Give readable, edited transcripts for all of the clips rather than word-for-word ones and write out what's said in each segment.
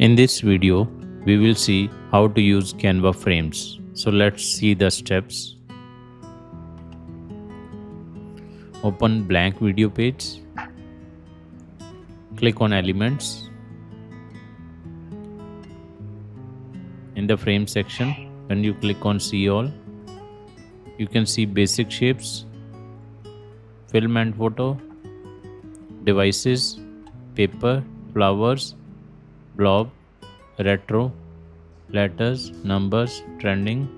In this video, we will see how to use Canva frames. So let's see the steps. Open blank video page. Click on Elements. In the frame section, when you click on See All, you can see basic shapes, film and photo, devices, paper, flowers, blob, retro, letters, numbers, trending,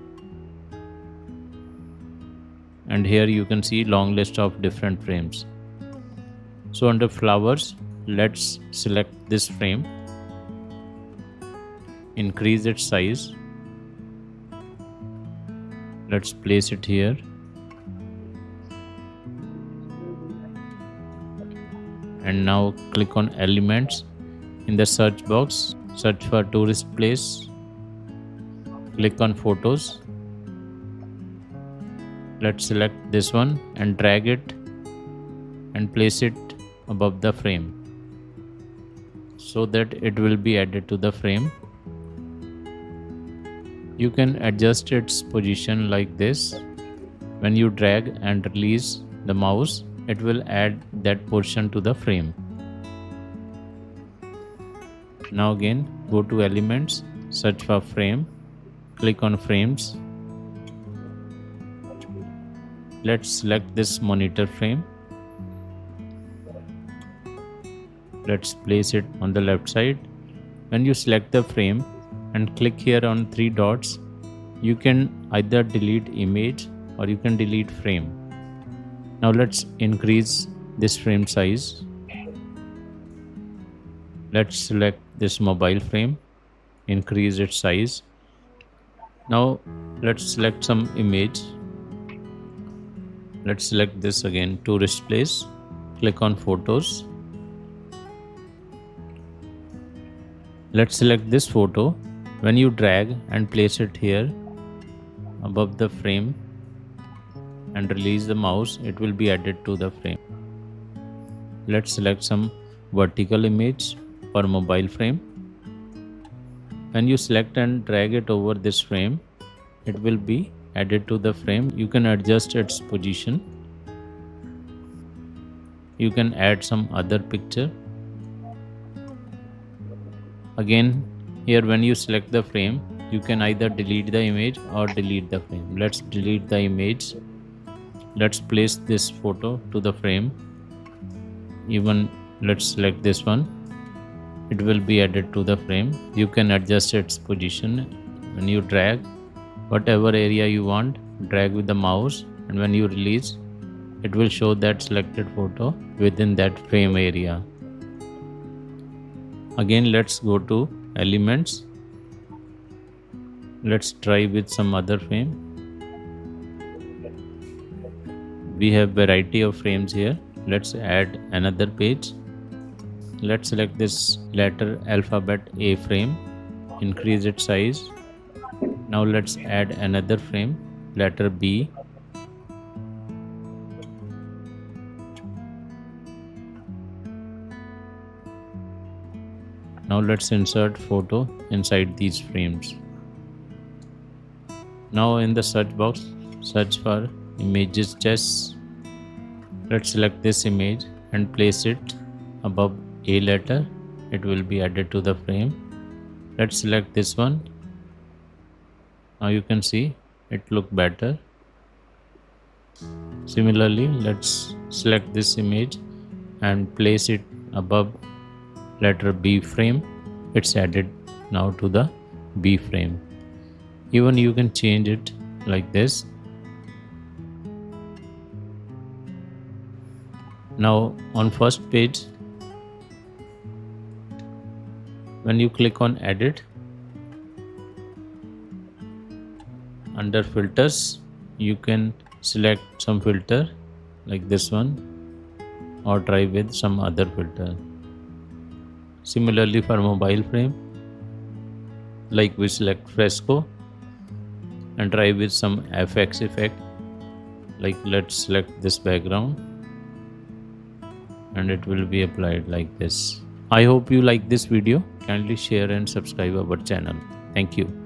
and here you can see long list of different frames. So under flowers, let's select this frame, increase its size, let's place it here, and now click on Elements. In the search box, search for tourist place, click on photos, let's select this one and drag it and place it above the frame so that it will be added to the frame. You can adjust its position like this. When you drag and release the mouse, it will add that portion to the frame. Now again, go to Elements, search for frame, click on frames. Let's select this monitor frame. Let's place it on the left side. When you select the frame and click here on three dots, you can either delete image or you can delete frame. Now let's increase this frame size. Let's select this mobile frame, increase its size. Now let's select some image. Let's select this again, tourist place. Click on photos. Let's select this photo. When you drag and place it here above the frame and release the mouse, it will be added to the frame. Let's select some vertical image for mobile frame. When you select and drag it over this frame, it will be added to the frame. You can adjust its position. You can add some other picture. Again, here when you select the frame, you can either delete the image or delete the frame. Let's delete the image. Let's place this photo to the frame. Even let's select this one. It will be added to the frame. You can adjust its position. When you drag, whatever area you want, drag with the mouse, and when you release, it will show that selected photo within that frame area. Again, let's go to Elements. Let's try with some other frame. We have variety of frames here. Let's add another page. Let's select this letter alphabet A frame, increase its size. Now let's add another frame, letter B. Now let's insert photo inside these frames. Now in the search box, search for images chess. Let's select this image and place it above A letter. It will be added to the frame. Let's select this one. Now you can see it look better. Similarly, let's select this image and place it above letter B frame. It's added now to the B frame. Even you can change it like this. Now on first page, when you click on Edit, under filters, you can select some filter like this one or try with some other filter. Similarly for mobile frame, like we select fresco and try with some FX effect. Like let's select this background and it will be applied like this. I hope you like this video. Kindly share and subscribe our channel. Thank you.